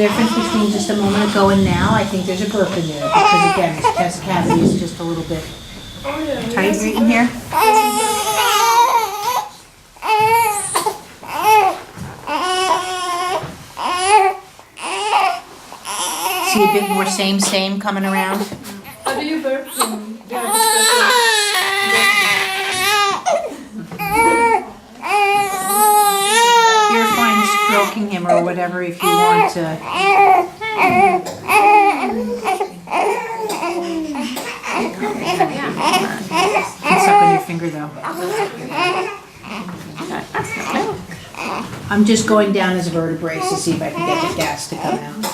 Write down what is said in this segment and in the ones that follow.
difference between just a moment ago and now? I think there's a burp in there because again, his chest cavity is just a little bit tight right in here. See a bit more same coming around? How do you burp? You're fine stroking him or whatever if you want to. You suck on your finger though. I'm just going down his vertebrae to see if I can get the gas to come out.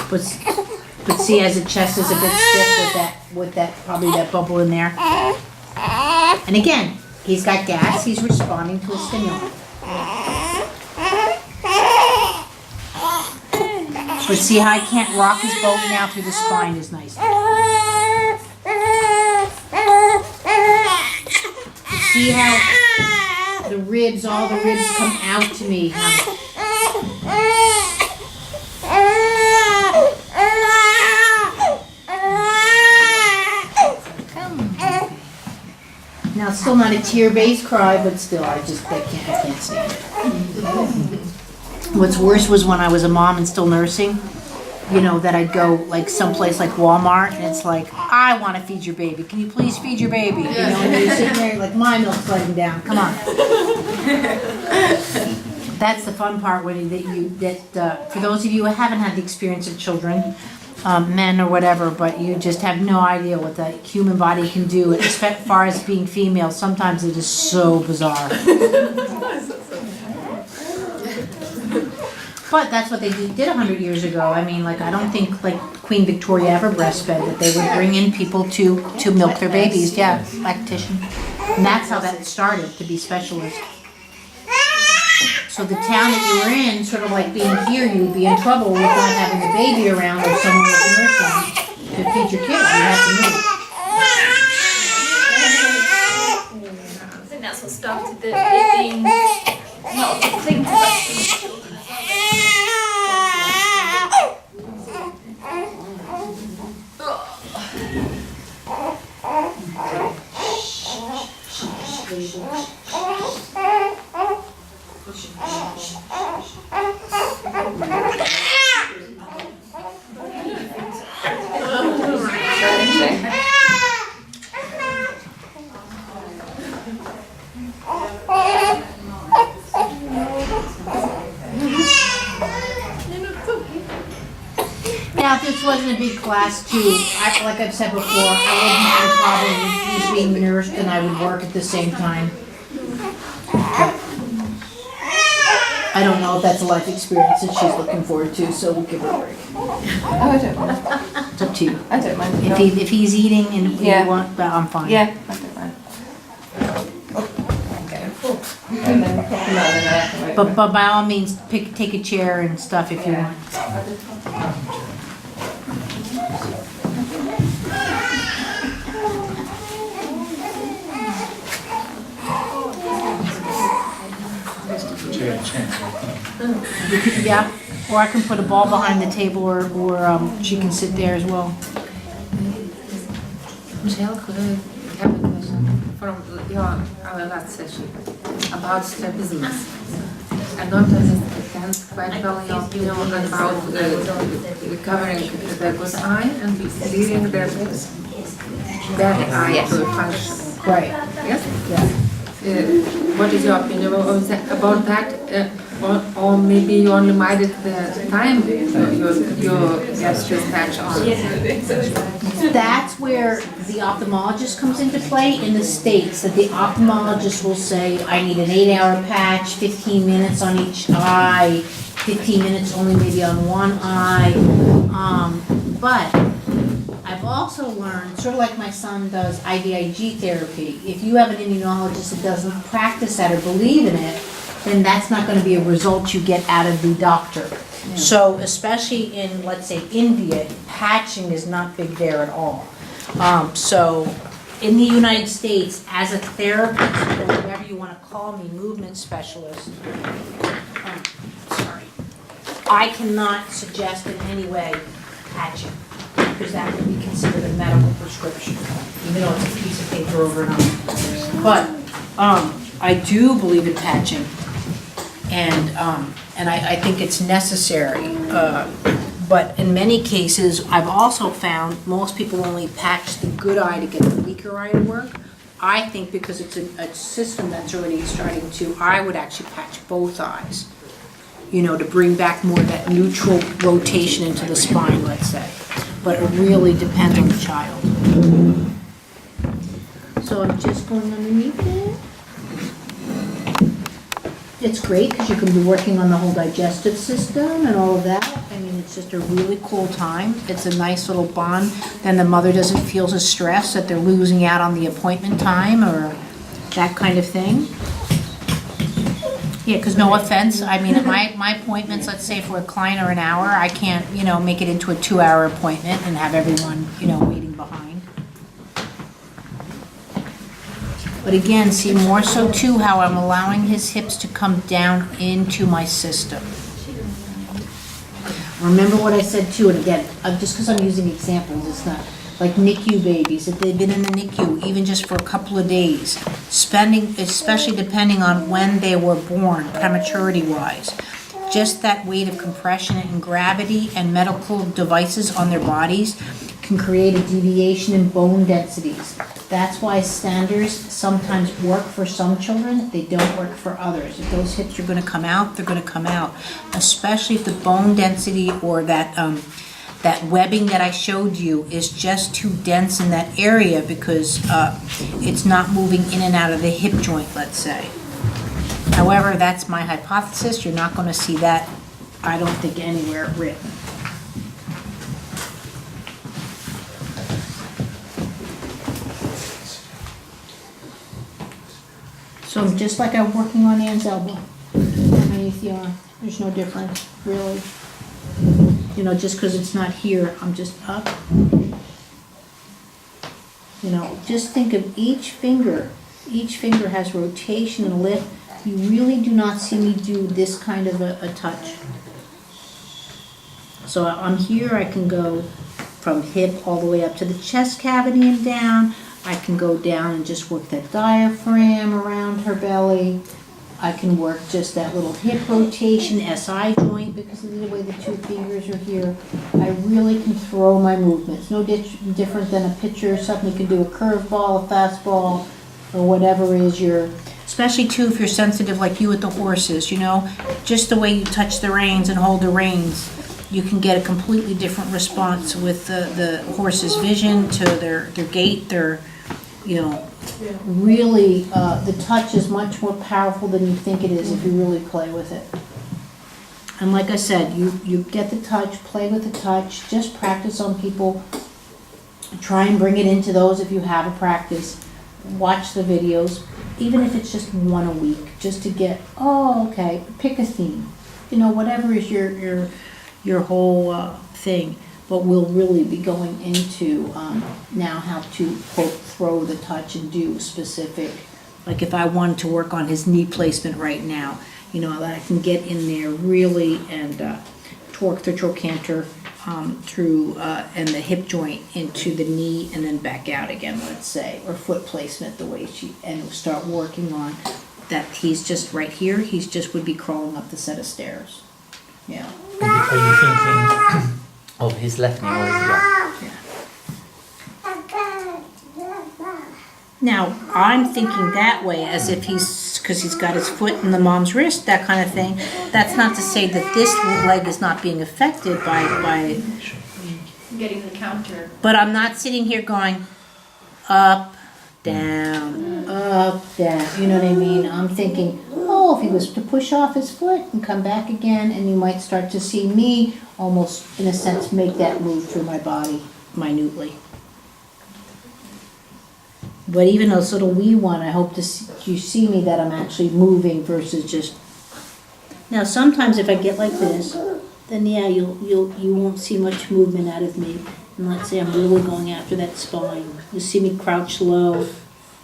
But see, as the chest is a bit stiff with that probably that bubble in there. And again, he's got gas. He's responding to a stimulant. But see how I can't rock his boat now through the spine is nice. See how the ribs, all the ribs come out to me. Now it's still not a tear-based cry, but still, I can't stand it. What's worse was when I was a mom and still nursing, you know, that I'd go like someplace like Walmart and it's like, I want to feed your baby. Can you please feed your baby? You know, and you're sitting there like, my milk's letting down. Come on. That's the fun part when for those of you who haven't had the experience of children, men or whatever, but you just have no idea what the human body can do as far as being female. Sometimes it is so bizarre. But that's what they did 100 years ago. I mean, like, I don't think like Queen Victoria ever breastfed, that they would bring in people to milk their babies. Yeah, lactation. And that's how that started, to be specialists. So the town that you were in, sort of like being here, you would be in trouble with not having a baby around or someone with a nursing to feed your kids. You have to move. I think that's what started it being not to think about children. Now, if this wasn't a big class too, like I've said before, I wouldn't have a problem with he's being nursed and I would work at the same time. I don't know if that's a life experience that she's looking forward to, so we'll give her a break. Oh, I don't mind. It's up to you. I don't mind. If he's eating and Yeah. you want, but I'm fine. Yeah, I don't mind. And then put them out and I have to wait. But by all means, take a chair and stuff if you want. Yeah, or I can put a ball behind the table, or she can sit there as well. Michelle, could I have a question from our last session about strabismus? I don't understand quite well your opinion about recovering the good eye and leaving the bad eye to function. Right. Yes? Yeah. What is your opinion about that? Or maybe you only minded the time your dispatch on. That's where the ophthalmologist comes into play in the States, that the ophthalmologist will say, I need an 8-hour patch, 15 minutes on each eye, 15 minutes only maybe on one eye. But I've also learned, sort of like my son does IVIG therapy, if you have an immunologist that doesn't practice that or believe in it, then that's not going to be a result you get out of the doctor. Yeah. So especially in, let's say, India, patching is not big there at all. So in the United States, as a therapist or whatever you want to call me, movement specialist. Sorry. I cannot suggest in any way patching, because that would be considered a medical prescription, even though it's a piece of paper over and over. But I do believe in patching, and I think it's necessary. But in many cases, I've also found most people only patch the good eye to get the weaker eye to work. I think because it's a system that's already starting to, I would actually patch both eyes, you know, to bring back more of that neutral rotation into the spine, let's say. But it really depends on the child. So I'm just going underneath it. It's great because you can be working on the whole digestive system and all of that. I mean, it's just a really cool time. It's a nice little bond. Then the mother doesn't feel as stressed that they're losing out on the appointment time or that kind of thing. Yeah, because no offense, I mean, at my appointments, let's say for a client or an hour, I can't, you know, make it into a 2-hour appointment and have everyone, you know, waiting behind. But again, see more so too how I'm allowing his hips to come down into my system. Remember what I said too, and again, just because I'm using examples, it's not like NICU babies, if they've been in the NICU even just for a couple of days, especially depending on when they were born, prematurity-wise, just that weight of compression and gravity and medical devices on their bodies can create a deviation in bone densities. That's why standards sometimes work for some children, they don't work for others. If those hips are going to come out, they're going to come out, especially if the bone density or that webbing that I showed you is just too dense in that area because it's not moving in and out of the hip joint, let's say. However, that's my hypothesis. You're not going to see that, I don't think, anywhere written. So just like I'm working on Ann's elbow, underneath the arm, there's no difference, really. You know, just because it's not here, I'm just up. You know, just think of each finger. Each finger has rotation and lift. You really do not see me do this kind of a touch. So I'm here, I can go from hip all the way up to the chest cavity and down. I can go down and just work that diaphragm around her belly. I can work just that little hip rotation, SI joint, because of the way the two fingers are here. I really can throw my movements. No different than a pitcher or something. You can do a curveball, a fastball, or whatever is your, especially too if you're sensitive like you with the horses, you know, just the way you touch the reins and hold the reins, you can get a completely different response with the horse's vision to their gait, their, you know, really, the touch is much more powerful than you think it is if you really play with it. And like I said, you get the touch, play with the touch, just practice on people. Try and bring it into those if you have a practice. Watch the videos, even if it's just one a week, just to get, oh, okay, pick a theme. You know, whatever is your whole thing. But we'll really be going into now how to, quote, throw the touch and do specific, like if I wanted to work on his knee placement right now, you know, that I can get in there really and torque the trochanter through and the hip joint into the knee and then back out again, let's say, or foot placement the way she, and start working on that. He's just right here, he's just would be crawling up the set of stairs. Yeah. Are you thinking of his left knee or his right? Yeah. Now, I'm thinking that way as if because he's got his foot in the mom's wrist, that kind of thing. That's not to say that this leg is not being affected by Getting the counter. but I'm not sitting here going up, down, you know what I mean? I'm thinking, oh, if he was to push off his foot and come back again, and you might start to see me almost, in a sense, make that move through my body minutely. But even those little wee one, I hope to see, you see me that I'm actually moving versus just. Now, sometimes if I get like this, then yeah, you won't see much movement out of me. And let's say I'm really going after that spine. You see me crouch low,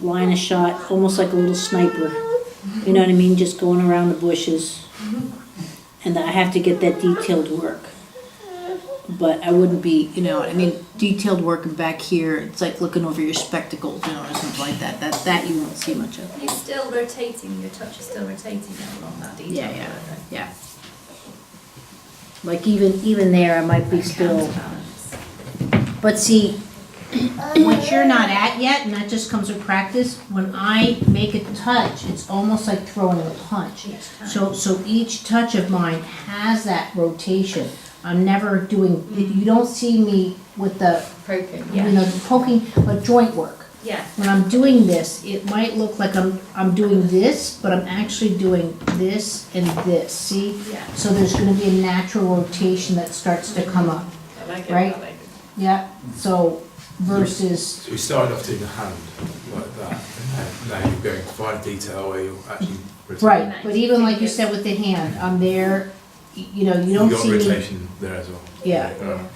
line a shot, almost like a little sniper. You know what I mean? Just going around the bushes. And I have to get that detailed work. But I wouldn't be, you know, I mean, detailed work back here, it's like looking over your spectacles, you know, or something like that. That you won't see much of. You're still rotating, your touch is still rotating along that detail. Yeah. Yeah. Like even there, I might be still, but see, what you're not at yet, and that just comes with practice, when I make a touch, it's almost like throwing a punch. So each touch of mine has that rotation. I'm never doing, you don't see me with the, Poking. you know, the poking, but joint work. Yeah. When I'm doing this, it might look like I'm doing this, but I'm actually doing this and this, see? Yeah. So there's gonna be a natural rotation that starts to come up, I like Right? I like it. yeah? So versus, So we started off doing the hand like that, and now you're going to fine detail where you're actually rotating. right, but even like you said with the hand, I'm there, you know, you don't You've got see me. rotation there as well. Yeah. Right.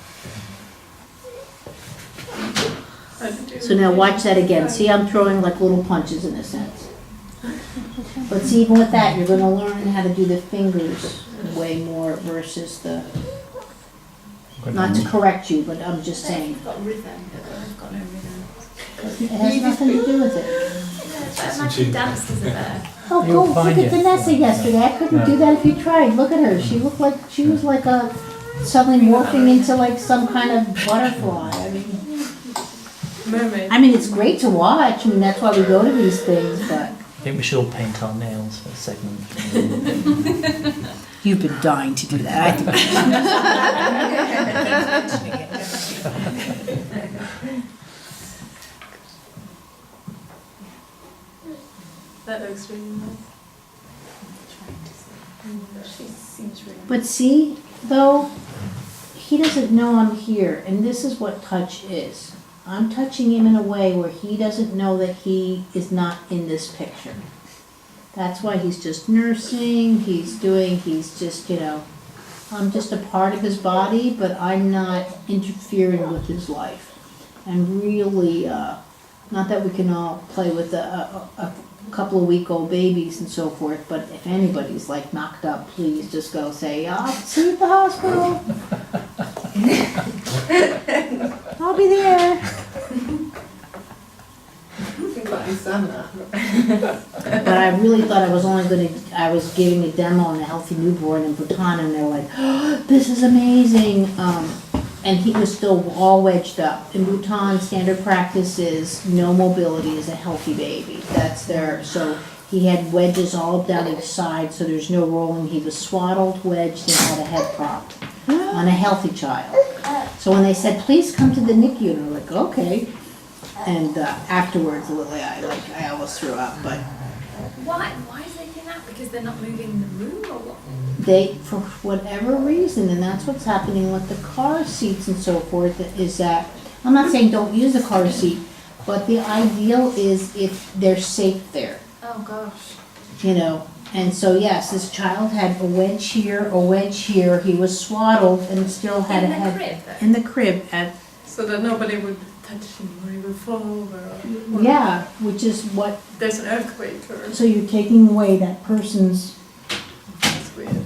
So now watch that again, see, I'm throwing like little punches in a sense. But see, even with that, you're gonna learn how to do the fingers way more versus the, not to correct you, but I'm just saying. They've got rhythm, they've got no rhythm. It has nothing to do with it. Yeah, but imagine dancers are there. Oh, You'll cool, look find at it. Vanessa yesterday, I couldn't do that if you tried, look at her, she looked like, she was like a, suddenly morphing into like some kind of butterfly, I mean. Mermaid. I mean, it's great to watch, I mean, that's why we go to these things, but. I think we should all paint our nails for a segment. You've been dying to do that, I think. That looks really nice. She seems really But see, though, he doesn't know I'm here, and this is what touch is. I'm touching him in a way where he doesn't know that he is not in this picture. That's why he's just nursing, he's just, you know, I'm just a part of his body, but I'm not interfering with his life. And really, not that we can all play with a couple of week-old babies and so forth, but if anybody's like knocked up, please just go say, I'll see you at the hospital. I'll be there. got his son that. But I really thought I was giving a demo on a healthy newborn in Bhutan, and they're like, oh, this is amazing. And he was still all wedged up. In Bhutan, standard practice is no mobility as a healthy baby. That's so he had wedges all down his side, so there's no rolling. He was swaddled, wedged, and had a head prop on a healthy child. So when they said, please come to the NICU, and I'm like, okay. And afterwards, literally, I almost threw up, but Why is they doing that? Because they're not moving the room or what? they, for whatever reason, and that's what's happening with the car seats and so forth, is that, I'm not saying don't use a car seat, but the ideal is if they're safe there, Oh gosh. you know. And so, yes, this child had a wedge here, he was swaddled and still had a head. Crib, though? In the crib at, So that nobody would touch him or he would fall over. Or yeah, which is what, There's an earthquake or so you're taking away that person's. that's weird.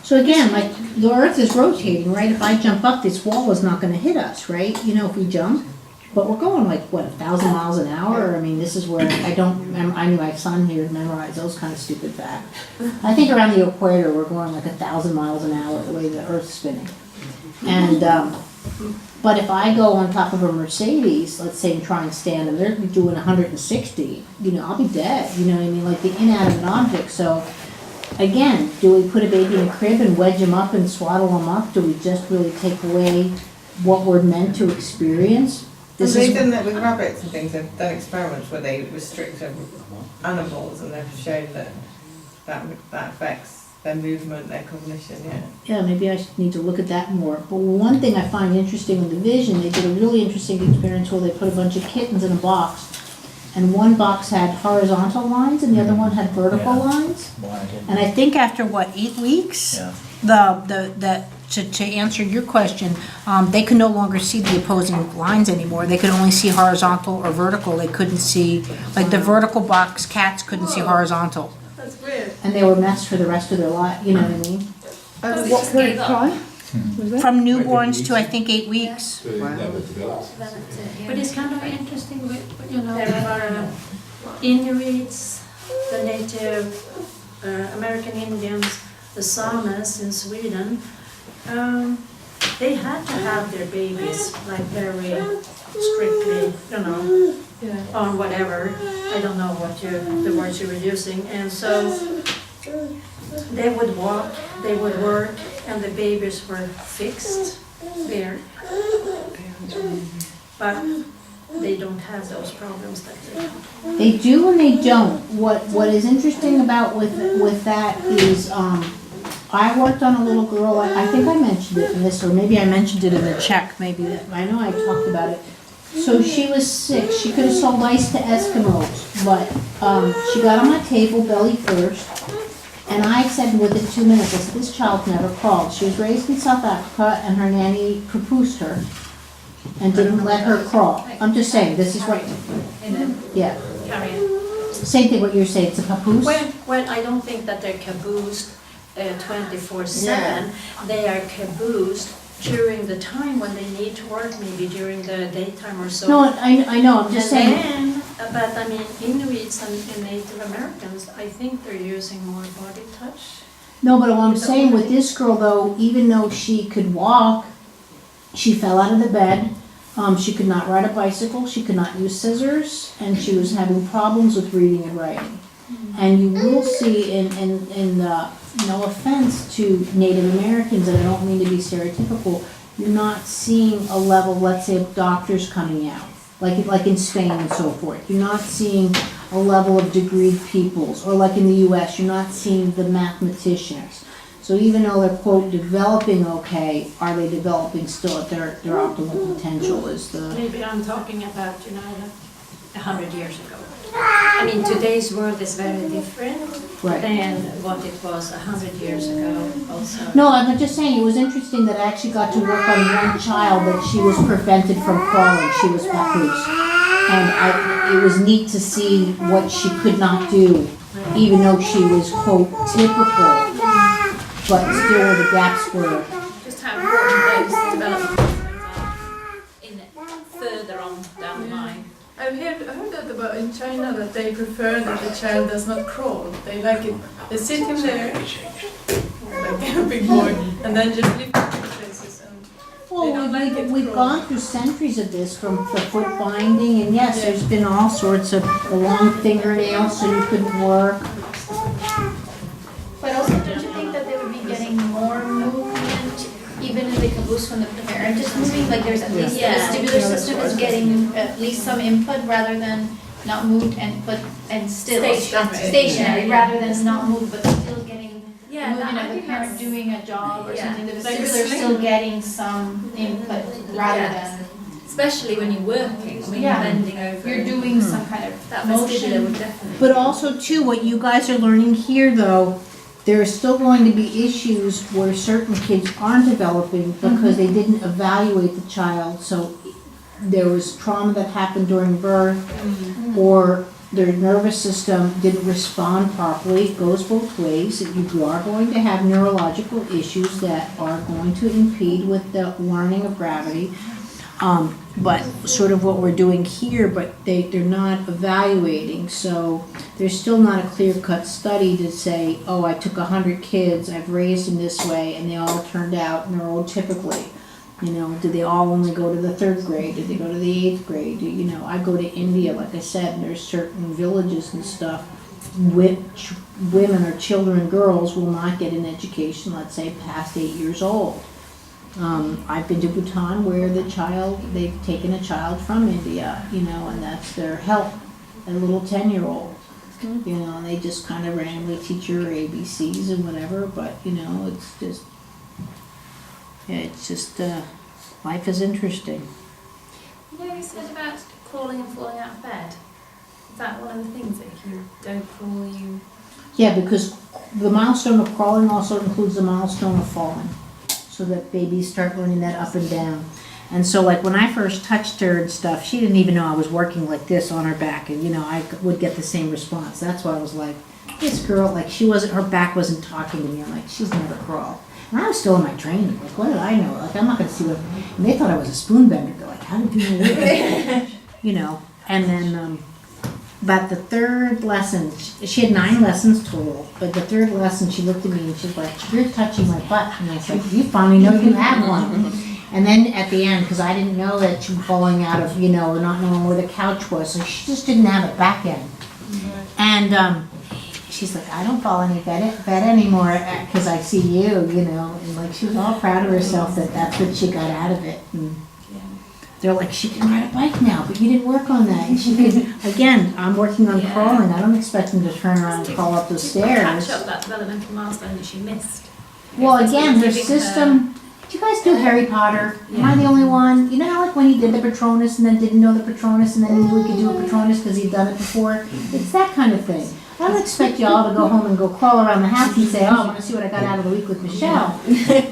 So again, like, the earth is rotating, right? If I jump up, this wall is not gonna hit us, right? You know, if we jump. But we're going like, what, 1,000 miles an hour? I mean, this is where I knew my son here memorized those kind of stupid facts. I think around the equator, we're going like 1,000 miles an hour the way the earth's spinning. And, but if I go on top of a Mercedes, let's say, and try and stand, and they're doing 160, you know, I'll be dead, you know what I mean? Like the inanimate object. So again, do we put a baby in a crib and wedge him up and swaddle him up? Do we just really take away what we're meant to experience? They've done that with rabbits and things. They've done experiments where they restrict animals, and they've shown that affects their movement, their cognition. Yeah. Yeah, maybe I need to look at that more. But one thing I find interesting in the vision, they did a really interesting experience where they put a bunch of kittens in a box, and one box had horizontal lines and the other one had vertical Yeah. lines. Why I didn't. And I think after 8 weeks, Yeah. the to answer your question, they could no longer see the opposing lines anymore. They could only see horizontal or vertical. They couldn't see, like the vertical box cats couldn't see horizontal. That's weird. And they were messed for the rest of their life, you know what I mean? Because they just gave up. From newborns to I think 8 weeks. So it never develops. But it's kind of interesting, there are Inuits, the native American Indians, the Sames in Sweden. They had to have their babies like very strictly, on whatever. I don't know the words you were using. And so they would walk, they would work, and the babies were fixed there. But they don't have those problems that they have. They do and they don't. What is interesting about with that is, I worked on a little girl, I think I mentioned it in this, or maybe I mentioned it in the check, maybe, I know I talked about it. So she was sick, she could have sold ice to Eskimos, but she got on my table belly first, and I said within 2 minutes, I said, this child never crawled. She was raised in South Africa, and her nanny papoosed her and didn't let her crawl. I'm just saying, this is right, yeah. Carrier. Same thing what you're saying, it's a papoose? Well, I don't think that they're caboosed 24/7. They are caboosed during the time when they need to work, maybe during the daytime or so. No, I know, I'm just saying. And then, but I mean, Inuits and Native Americans, I think they're using more body touch. No, but what I'm saying with this girl though, even though she could walk, she fell out of the bed. She could not ride a bicycle, she could not use scissors, and she was having problems with reading and writing. And you will see no offense to Native Americans, and I don't mean to be stereotypical, you're not seeing a level, let's say, of doctors coming out, like in Spain and so forth. You're not seeing a level of degreed peoples, or like in the US, you're not seeing the mathematicians. So even though they're, quote, developing okay, are they developing still at their optimal potential is the... Maybe I'm talking about, 100 years ago. I mean, today's world is very different Right. than what it was 100 years ago also. No, I'm just saying, it was interesting that I actually got to work on one child that she was prevented from crawling. She was papoose. And it was neat to see what she could not do, even though she was, quote, typical, but still where the gaps were. Just how important those development programs are in further on down the line. I've heard that about in China, that they prefer that the child does not crawl. They like it, they sit him there, like a big boy, and then just lift him in places. And they don't like it We've crawl. gone through centuries of this, from the foot binding, and yes, there's been all sorts of the long fingernails so you couldn't work. But also, don't you think that they would be getting more movement, even in the caboose when the parent is moving? Like there's at least the vestibular system is getting at least some input rather than not moved and still stationary rather than not moved but still getting movement of the parent doing a job or something. The Like a vestibular is sling. still getting some input rather than Especially when you're working, when you're bending over. you're doing some kind of That vestibular would motion. definitely. But also too, what you guys are learning here though, there are still going to be issues where certain kids aren't developing because they didn't evaluate the child. So there was trauma that happened during birth, or their nervous system didn't respond properly. It goes both ways. You are going to have neurological issues that are going to impede with the learning of gravity. But sort of what we're doing here, but they're not evaluating, so there's still not a clear-cut study to say, oh, I took 100 kids, I've raised them this way, and they all turned out neurotypically. Did they all only go to the 3rd grade? Did they go to the 8th grade? I go to India, like I said, and there's certain villages and stuff, which women or children, girls, will not get an education, let's say, past 8 years old. I've been to Bhutan where they've taken a child from India, and that's their help, a little 10-year-old. And they just kind of randomly teach her ABCs and whatever, but, it's just, life is interesting. You said about crawling and falling out of bed. Is that one of the things that if you don't crawl, you... Yeah, because the milestone of crawling also includes the milestone of falling. so that babies start learning that up and down. And so like when I first touched her and stuff, she didn't even know I was working like this on her back, and I would get the same response. That's why I was like, this girl, like her back wasn't talking to me. I'm like, she's never crawled. And I was still in my training. Like, what did I know? Like, I'm not going to see what. And they thought I was a spoon bender. They're like, how did you know that? And then, about the third lesson, she had 9 lessons total. But the third lesson, she looked at me and she's like, you're touching my butt. And I was like, you finally know you have one. And then at the end, because I didn't know that she was falling out of, or not knowing where the couch was, so she just didn't have a back end. And she's like, I don't fall any bed anymore because I see you, and like she was all proud of herself that that's what she got out of it. And they're like, she can ride a bike now, but you didn't work on that. And she could, again, I'm working on crawling. I don't expect them to turn around and crawl up the stairs. Catch up that developmental milestone that she missed. Well, again, her system. Do you guys do Harry Potter? Am I the only one? You know how like when he did the Patronus and then didn't know the Patronus and then he knew he could do a Patronus because he'd done it before? It's that kind of thing. I don't expect y'all to go home and go crawl around the house and say, oh, I want to see what I got out of the week with Michelle.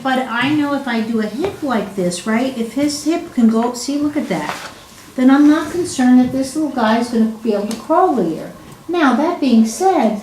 But I know if I do a hip like this, right, if his hip can go, see, look at that, then I'm not concerned that this little guy is going to be able to crawl later. Now, that being said,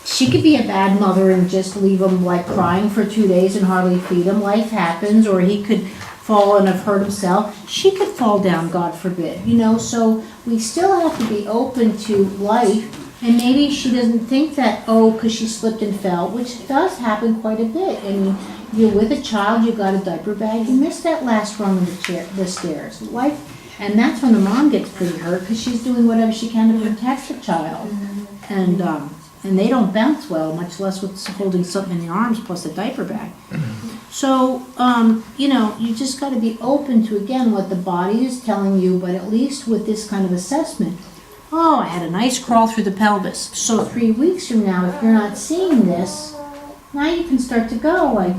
she could be a bad mother and just leave him like crying for 2 days and hardly feed him. Life happens, or he could fall and have hurt himself. She could fall down, God forbid, so we still have to be open to life. And maybe she doesn't think that, because she slipped and fell, which does happen quite a bit. I mean, you're with a child, you got a diaper bag, you missed that last rung of the stairs. Life, and that's when the mom gets pretty hurt because she's doing whatever she can to protect the child. And they don't bounce well, much less with holding something in the arms plus a diaper bag. So, you just got to be open to, again, what the body is telling you, but at least with this kind of assessment. I had a nice crawl through the pelvis. So 3 weeks from now, if you're not seeing this, now you can start to go like,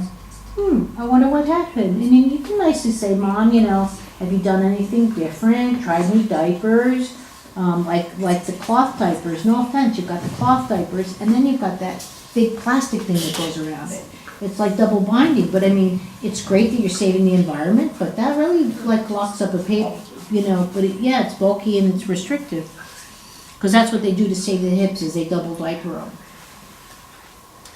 I wonder what happened. And then you can nicely say, Mom, have you done anything different? Tried new diapers? Like the cloth diapers, no offense, you've got the cloth diapers, and then you've got that big plastic thing that goes around it. It's like double binding, but I mean, it's great that you're saving the environment, but that really like locks up a paper, but it's bulky and it's restrictive. Because that's what they do to save the hips, is they double diaper them.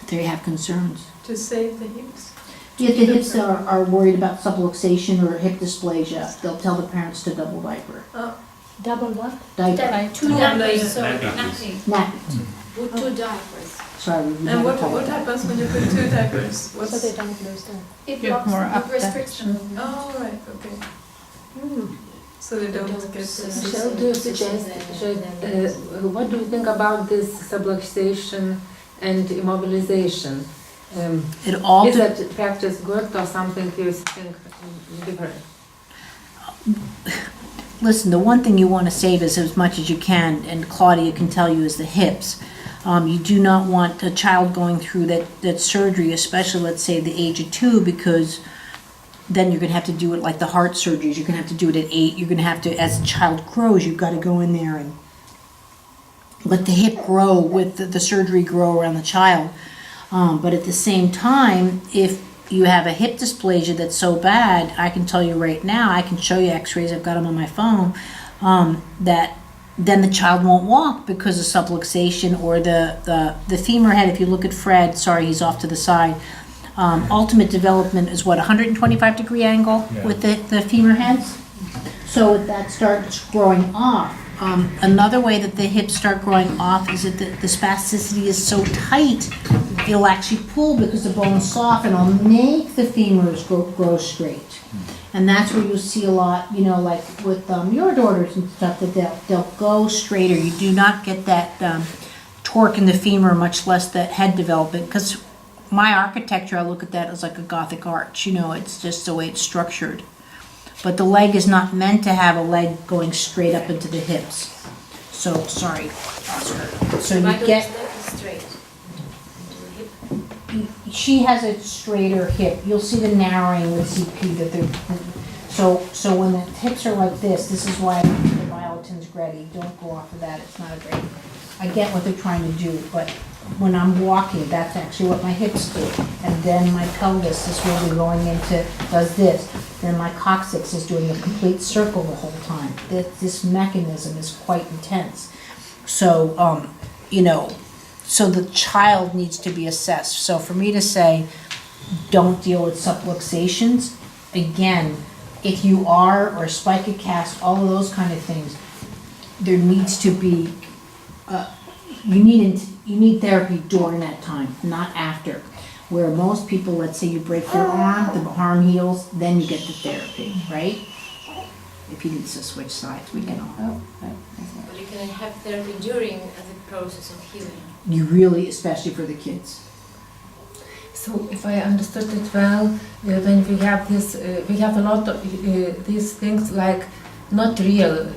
They have concerns. To save the hips? If the hips are worried about subluxation or hip dysplasia, they'll tell the parents to double diaper. Double what? Diaper. 2 diapers, so nappy. Nappy. With 2 diapers. Sorry, we And never what told that. happens when you put 2 diapers? What's It blocks, it restricts them. Oh, right, okay. So they don't get Shall do you suggest, what do you think about this subluxation and immobilization? It all Is that practice good or something you think different? Listen, the one thing you want to save is as much as you can, and Claudia can tell you, is the hips. You do not want a child going through that surgery, especially let's say the age of 2, because then you're going to have to do it like the heart surgeries. You're going to have to do it at 8. You're going to have to, as the child grows, you've got to go in there and let the hip grow with the surgery grow around the child. But at the same time, if you have a hip dysplasia that's so bad, I can tell you right now, I can show you x-rays, I've got them on my phone, that then the child won't walk because of subluxation or the femur head. If you look at Fred, sorry, he's off to the side, ultimate development is what, 125-degree angle with the femur heads? So that starts growing off. Another way that the hips start growing off is that the spasticity is so tight, it'll actually pull because the bone's soft, and it'll make the femurs grow straight. And that's where you'll see a lot, like with your daughters and stuff, that they'll go straighter. You do not get that torque in the femur, much less that head development, because my architecture, I look at that as like a Gothic arch, it's just the way it's structured. But the leg is not meant to have a leg going straight up into the hips. So, sorry, Oscar. So you get, Straight. she has a straighter hip. You'll see the narrowing with CP that they're, so when the hips are like this is why the biotin's Gretty. Don't go off of that, it's not a great, I get what they're trying to do, but when I'm walking, that's actually what my hips do. And then my pelvis is really going into, does this. Then my coccyx is doing a complete circle the whole time. This mechanism is quite intense. So, you know, so the child needs to be assessed. So for me to say, don't deal with subluxations, again, if you are, or spica cast, all of those kind of things, there needs to be, you need therapy during that time, not after. Where most people, let's say you break your arm, the arm heals, then you get the therapy, right? If you need to switch sides, we can all. But you can have therapy during the process of healing. You really, especially for the kids. So if I understood it well, when we have this, we have a lot of these things like not real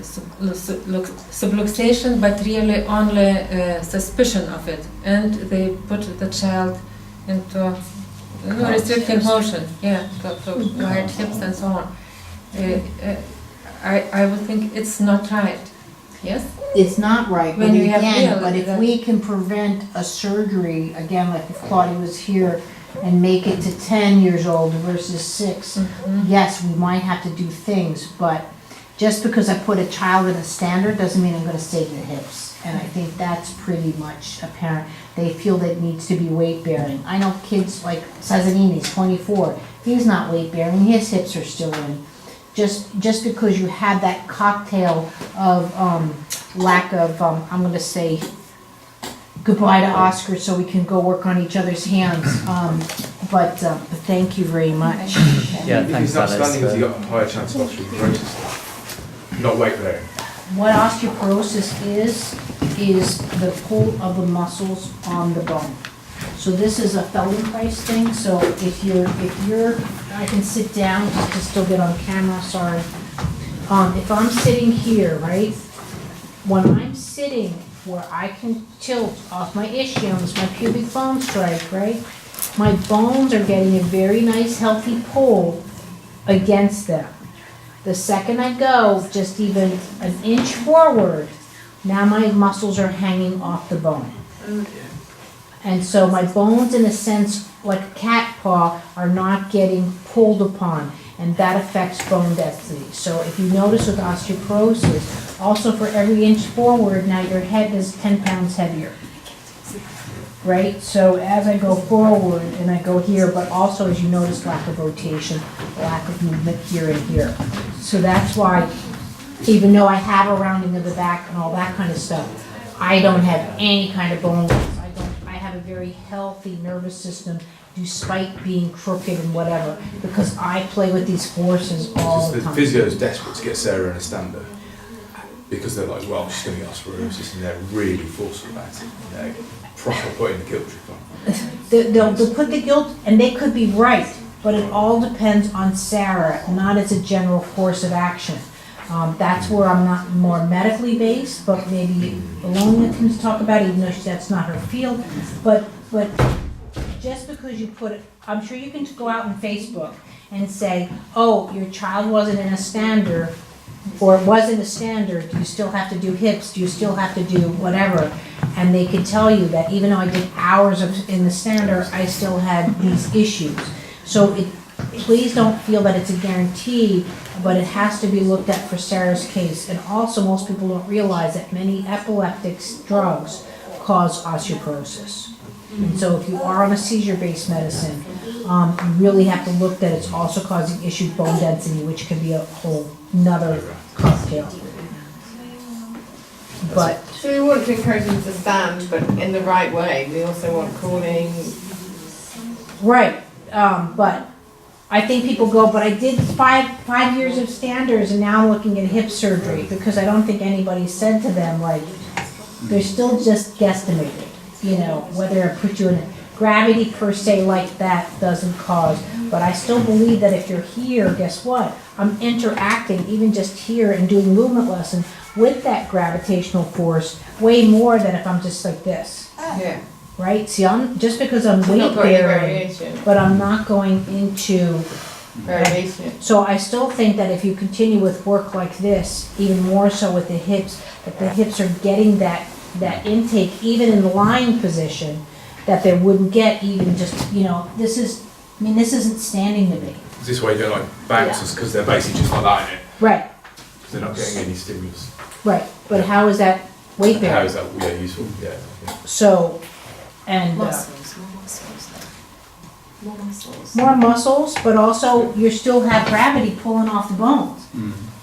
subluxation, but really only suspicion of it, and they put the child into restricting motion, to wide hips and so on. I would think it's not right. Yes? It's not right, but When you have again, real, but if that- we can prevent a surgery, again, like if Claudia was here, and make it to 10 years old versus 6, yes, we might have to do things, but just because I put a child in a standard doesn't mean I'm gonna save the hips. And I think that's pretty much apparent. They feel that it needs to be weight bearing. I know kids like Sazzanini's 24, he's not weight bearing, his hips are still in. Just because you have that cocktail of lack of, I'm gonna say goodbye to Oscar so we can go work on each other's hands. But thank you very much. Yeah, If thanks, it's not Alice. standing, you've got a higher chance of osteoporosis. Not weight bearing. What osteoporosis is the pull of the muscles on the bone. So this is a Feldenkrais thing, so if you're, I can sit down just to still get on camera, sorry. If I'm sitting here, right, when I'm sitting where I can tilt off my ischiums, my pubic bone strike, right, my bones are getting a very nice healthy pull against them. The second I go just even an inch forward, now my muscles are hanging off the bone. And so my bones, in a sense, like a cat paw, are not getting pulled upon, and that affects bone density. So if you notice with osteoporosis, also for every inch forward, now your head is 10 pounds heavier. Right? So as I go forward and I go here, but also as you notice lack of rotation, lack of movement here and here. So that's why, even though I have a rounding of the back and all that kind of stuff, I don't have any kind of bone loss. I have a very healthy nervous system despite being crooked and whatever, because I play with these forces all the The time. physio's desperate to get Sarah in a stander because they're like, well, she's going to get osteoporosis, and they're really forceful about it. They're proper putting the guilt trip on. They'll put the guilt, and they could be right, but it all depends on Sarah, not as a general course of action. That's where I'm not more medically based, but maybe Alona can talk about it, even though that's not her field. But just because you put it, I'm sure you can go out on Facebook and say, oh, your child wasn't in a stander, or it wasn't a standard, do you still have to do hips, do you still have to do whatever? And they could tell you that even though I did hours in the stander, I still had these issues. So please don't feel that it's a guarantee, but it has to be looked at for Sarah's case. And also, most people don't realize that many epileptic drugs cause osteoporosis. And so if you are on a seizure-based medicine, you really have to look that it's also causing issued bone density, which can be a whole nother cocktail. But So we want to encourage them to stand, but in the right way. We also want crawling. right, but I think people go, but I did five years of standards and now I'm looking at hip surgery, because I don't think anybody said to them, like, they're still just guesstimated, you know, whether it put you in a gravity per se like that doesn't cause, but I still believe that if you're here, guess what? I'm interacting, even just here and doing movement lesson with that gravitational force way more than if I'm just like this. Yeah. Right? See, just because I'm Not weight got any bearing, variation. but I'm not going into, Variation. so I still think that if you continue with work like this, even more so with the hips, that the hips are getting that that intake, even in the lying position, that they wouldn't get even just, this isn't standing to me. Is this why you don't like bouncers, because they're basically just like that, in it? Right, Because they're not getting any stimulus. right, but how is that weight How bearing? is that useful? Yeah. So, and, More muscles though. More muscles. more muscles, but also you still have gravity pulling off the bones,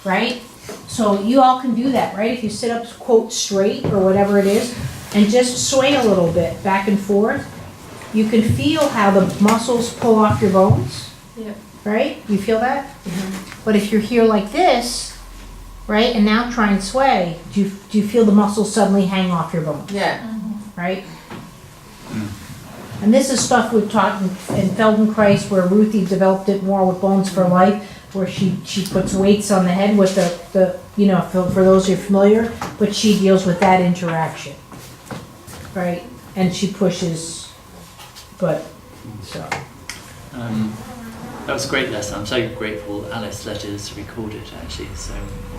right? So you all can do that, right? If you sit up, quote, straight or whatever it is, and just sway a little bit back and forth, you can feel how the muscles pull off your bones. Yeah. Right? You feel that? But if you're here like this, right, and now try and sway, do you feel the muscles suddenly hang off your bones? Yeah. Right? And this is stuff we've taught in Feldenkrais, where Ruthie developed it more with Bones for Life, where she puts weights on the head with the for those who are familiar, but she deals with that interaction. Right? And she pushes, but, so. That was a great lesson. I'm so grateful Alice let us record it actually. So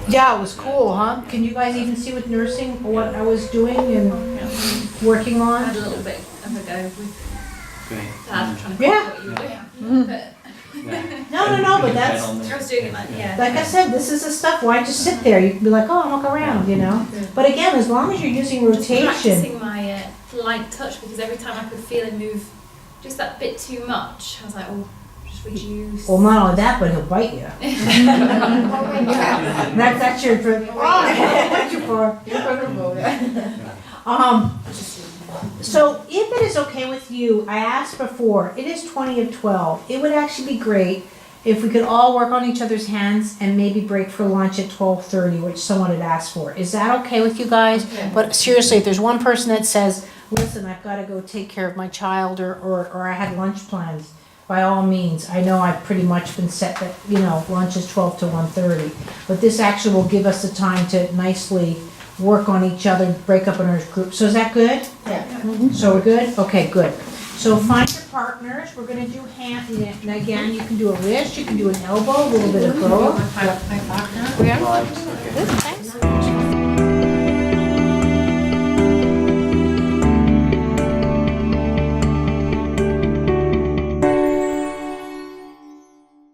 Yeah, it was cool, huh? Can you guys even see with nursing what I was doing and working I on? had a little bit of a go with Great. Dad trying to Yeah. copy what you were doing. But No, but that's, I was doing it like, yeah. like I said, this is the stuff, why just sit there? You can be like, oh, I'll look around, But again, as long as you're using rotation, Practicing my light touch, because every time I could feel him move just that bit too much, I was like, oh, just reduce. well, not only that, but he'll bite you. That's your, what you for? So if it is okay with you, I asked before, it is 20 of 12. It would actually be great if we could all work on each other's hands and maybe break for lunch at 12:30, which someone had asked for. Is that okay with you guys? But seriously, if there's one person that says, listen, I've got to go take care of my child or I had lunch plans, by all means, I know I've pretty much been set that, lunch is 12 to 1:30. But this actually will give us the time to nicely work on each other, break up in our group. So is that good? Yeah. So we're good? Okay, good. So find your partners. We're gonna do hand, and again, you can do a wrist, you can do an elbow, a little bit of both. Right. Okay.